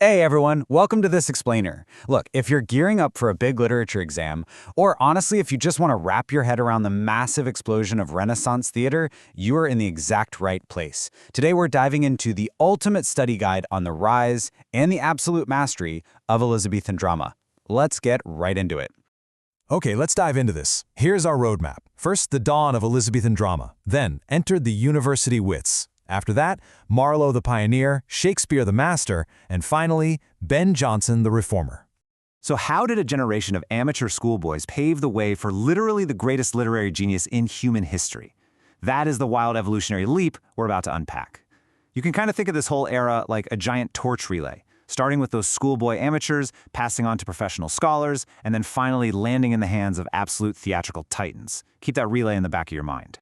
Hey everyone, welcome to this explainer. Look, if you're gearing up for a big literature exam, or honestly, if you just want to wrap your head around the massive explosion of Renaissance theater, you are in the exact right place. Today we're diving into the ultimate study guide on the rise and the absolute mastery of Elizabethan drama. Let's get right into it. Okay, let's dive into this. Here's our roadmap. First, the dawn of Elizabethan drama. Then, entered the university wits. After that, Marlowe the pioneer, Shakespeare the master, and finally, Ben Jonson the reformer. So how did a generation of amateur schoolboys pave the way for literally the greatest literary genius in human history? That is the wild evolutionary leap we're about to unpack. You can kind of think of this whole era like a giant torch relay, starting with those schoolboy amateurs, passing on to professional scholars, and then finally landing in the hands of absolute theatrical titans. Keep that relay in the back of your mind.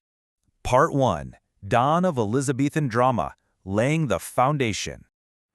Part 1. Dawn of Elizabethan Drama, Laying the Foundation.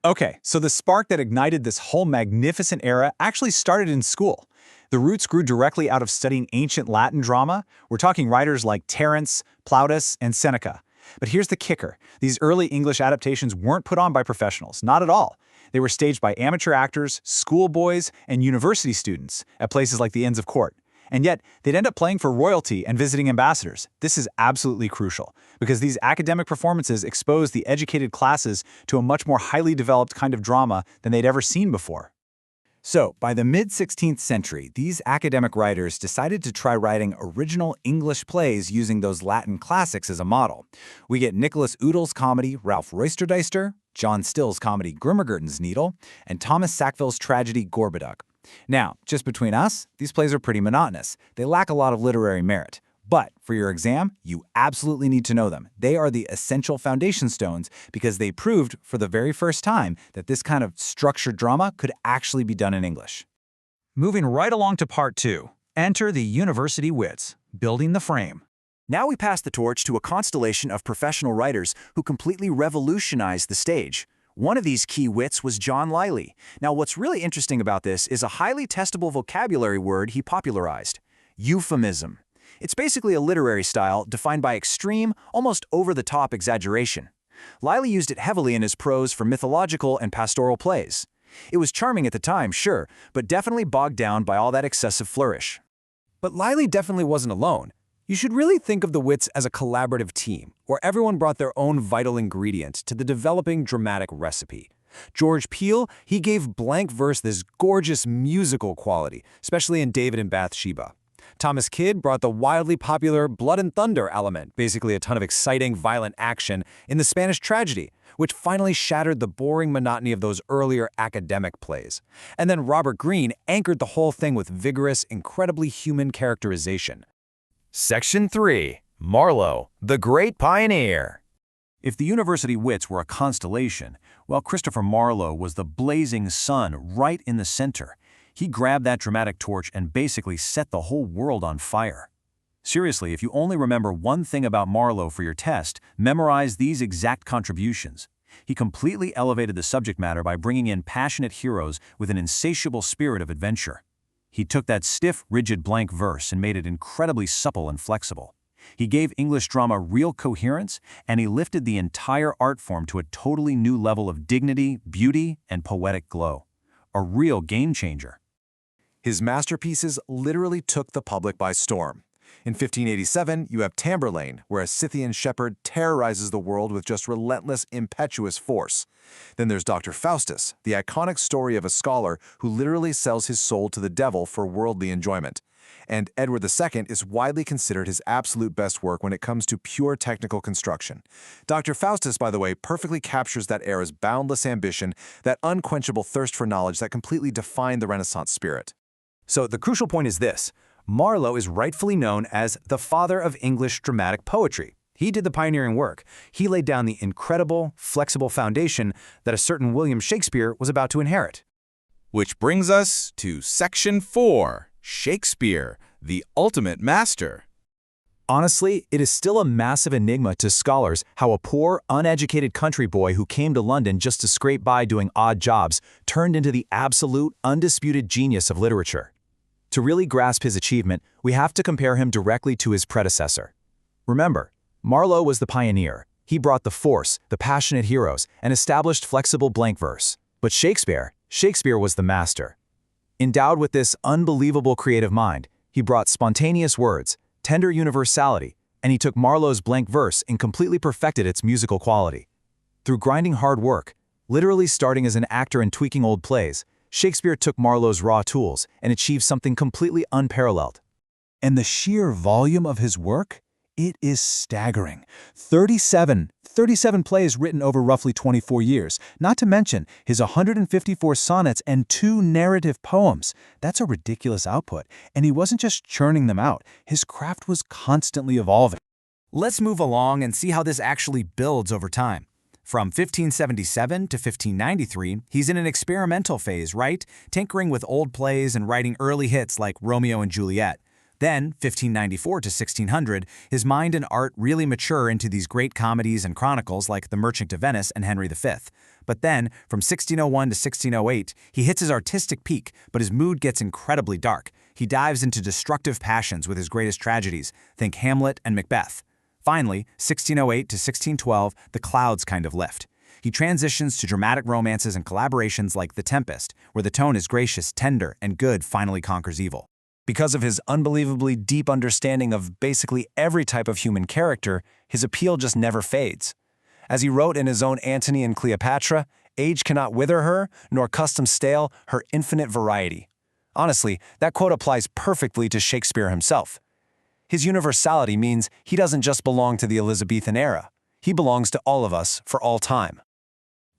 Okay, so the spark that ignited this whole magnificent era actually started in school. The roots grew directly out of studying ancient Latin drama. We're talking writers like Terence, Plautus, and Seneca. But here's the kicker. These early English adaptations weren't put on by professionals, not at all. They were staged by amateur actors, schoolboys, and university students at places like the Inns of Court. And yet, they'd end up playing for royalty and visiting ambassadors. This is absolutely crucial, because these academic performances expose the educated classes to a much more highly developed kind of drama than they'd ever seen before. So, by the mid-16th century, these academic writers decided to try writing original English plays using those Latin classics as a model. We get Nicholas Udall's comedy Ralph Roysterdeister, John Still's comedy Grimmergurten's Needle, and Thomas Sackville's tragedy Gorboduc. Now, just between us, these plays are pretty monotonous. They lack a lot of literary merit. But for your exam, you absolutely need to know them. They are the essential foundation stones because they proved for the very first time that this kind of structured drama could actually be done in English. Moving right along to Part 2. Enter the university wits, building the frame. Now we pass the torch to a constellation of professional writers who completely revolutionized the stage. One of these key wits was John Lyly. Now, what's really interesting about this is a highly testable vocabulary word he popularized: euphemism. It's basically a literary style defined by extreme, almost over-the-top exaggeration. Lyly used it heavily in his prose for mythological and pastoral plays. It was charming at the time, sure, but definitely bogged down by all that excessive flourish. But Lyly definitely wasn't alone. You should really think of the wits as a collaborative team, where everyone brought their own vital ingredient to the developing dramatic recipe. George Peele, he gave blank verse this gorgeous musical quality, especially in David and Bathsheba. Thomas Kidd brought the wildly popular blood and thunder element, basically a ton of exciting, violent action, in the Spanish tragedy, which finally shattered the boring monotony of those earlier academic plays. And then Robert Greene anchored the whole thing with vigorous, incredibly human characterization. Section 3. Marlowe, the Great Pioneer. If the university wits were a constellation, well, Christopher Marlowe was the blazing sun right in the center. He grabbed that dramatic torch and basically set the whole world on fire. Seriously, if you only remember one thing about Marlowe for your test, memorize these exact contributions. He completely elevated the subject matter by bringing in passionate heroes with an insatiable spirit of adventure. He took that stiff, rigid blank verse and made it incredibly supple and flexible. He gave English drama real coherence, and he lifted the entire art form to a totally new level of dignity, beauty, and poetic glow. A real game changer. His masterpieces literally took the public by storm. In 1587, you have Tamburlaine, where a Scythian shepherd terrorizes the world with just relentless, impetuous force. Then there's Dr. Faustus, the iconic story of a scholar who literally sells his soul to the devil for worldly enjoyment. And Edward II is widely considered his absolute best work when it comes to pure technical construction. Dr. Faustus, by the way, perfectly captures that era's boundless ambition, that unquenchable thirst for knowledge that completely defined the Renaissance spirit. So the crucial point is this: Marlowe is rightfully known as the father of English dramatic poetry. He did the pioneering work. He laid down the incredible, flexible foundation that a certain William Shakespeare was about to inherit. Which brings us to Section 4. Shakespeare, the ultimate master. Honestly, it is still a massive enigma to scholars how a poor, uneducated country boy who came to London just to scrape by doing odd jobs turned into the absolute, undisputed genius of literature. To really grasp his achievement, we have to compare him directly to his predecessor. Remember, Marlowe was the pioneer. He brought the force, the passionate heroes, and established flexible blank verse. But Shakespeare was the master. Endowed with this unbelievable creative mind, he brought spontaneous words, tender universality, and he took Marlowe's blank verse and completely perfected its musical quality. Through grinding hard work, literally starting as an actor and tweaking old plays, Shakespeare took Marlowe's raw tools and achieved something completely unparalleled. And the sheer volume of his work? It is staggering. 37 plays written over roughly 24 years, not to mention his 154 sonnets and 2 narrative poems. That's a ridiculous output, and he wasn't just churning them out. His craft was constantly evolving. Let's move along and see how this actually builds over time. From 1577 to 1593, he's in an experimental phase, right? Tinkering with old plays and writing early hits like Romeo and Juliet. Then, 1594 to 1600, his mind and art really mature into these great comedies and chronicles like The Merchant of Venice and Henry V. But then, from 1601 to 1608, he hits his artistic peak, but his mood gets incredibly dark. He dives into destructive passions with his greatest tragedies, think Hamlet and Macbeth. Finally, 1608 to 1612, the clouds kind of lift. He transitions to dramatic romances and collaborations like The Tempest, where the tone is gracious, tender, and good finally conquers evil. Because of his unbelievably deep understanding of basically every type of human character, his appeal just never fades. As he wrote in his own Antony and Cleopatra, "Age cannot wither her, nor custom stale her infinite variety." Honestly, that quote applies perfectly to Shakespeare himself. His universality means he doesn't just belong to the Elizabethan era. He belongs to all of us for all time.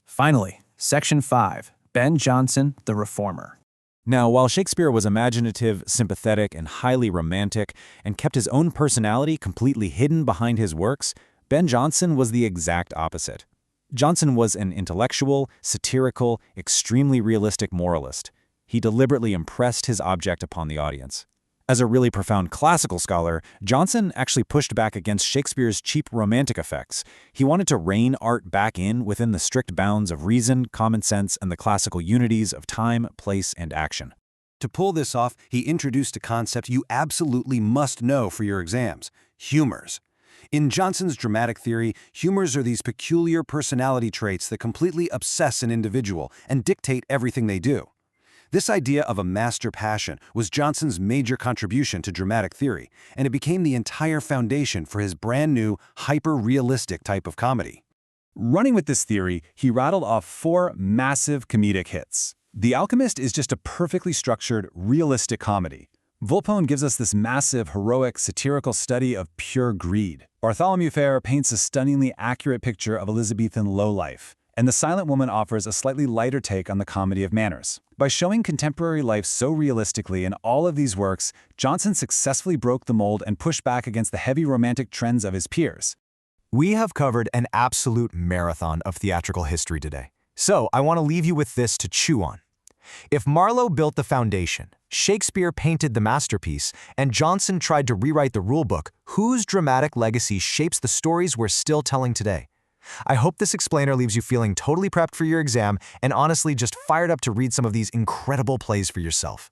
Finally, Section 5, Ben Jonson, the Reformer. Now, while Shakespeare was imaginative, sympathetic, and highly romantic, and kept his own personality completely hidden behind his works, Ben Jonson was the exact opposite. Jonson was an intellectual, satirical, extremely realistic moralist. He deliberately impressed his object upon the audience. As a really profound classical scholar, Jonson actually pushed back against Shakespeare's cheap romantic effects. He wanted to rein art back in within the strict bounds of reason, common sense, and the classical unities of time, place, and action. To pull this off, he introduced a concept you absolutely must know for your exams: humors. In Jonson's dramatic theory, humors are these peculiar personality traits that completely obsess an individual and dictate everything they do. This idea of a master passion was Jonson's major contribution to dramatic theory, and it became the entire foundation for his brand new, hyper-realistic type of comedy. Running with this theory, he rattled off 4 massive comedic hits. The Alchemist is just a perfectly structured, realistic comedy. Volpone gives us this massive, heroic, satirical study of pure greed. Bartholomew Fair paints a stunningly accurate picture of Elizabethan lowlife. And The Silent Woman offers a slightly lighter take on the comedy of manners. By showing contemporary life so realistically in all of these works, Jonson successfully broke the mold and pushed back against the heavy romantic trends of his peers. We have covered an absolute marathon of theatrical history today. So I want to leave you with this to chew on. If Marlowe built the foundation, Shakespeare painted the masterpiece, and Jonson tried to rewrite the rulebook, whose dramatic legacy shapes the stories we're still telling today? I hope this explainer leaves you feeling totally prepped for your exam and honestly just fired up to read some of these incredible plays for yourself.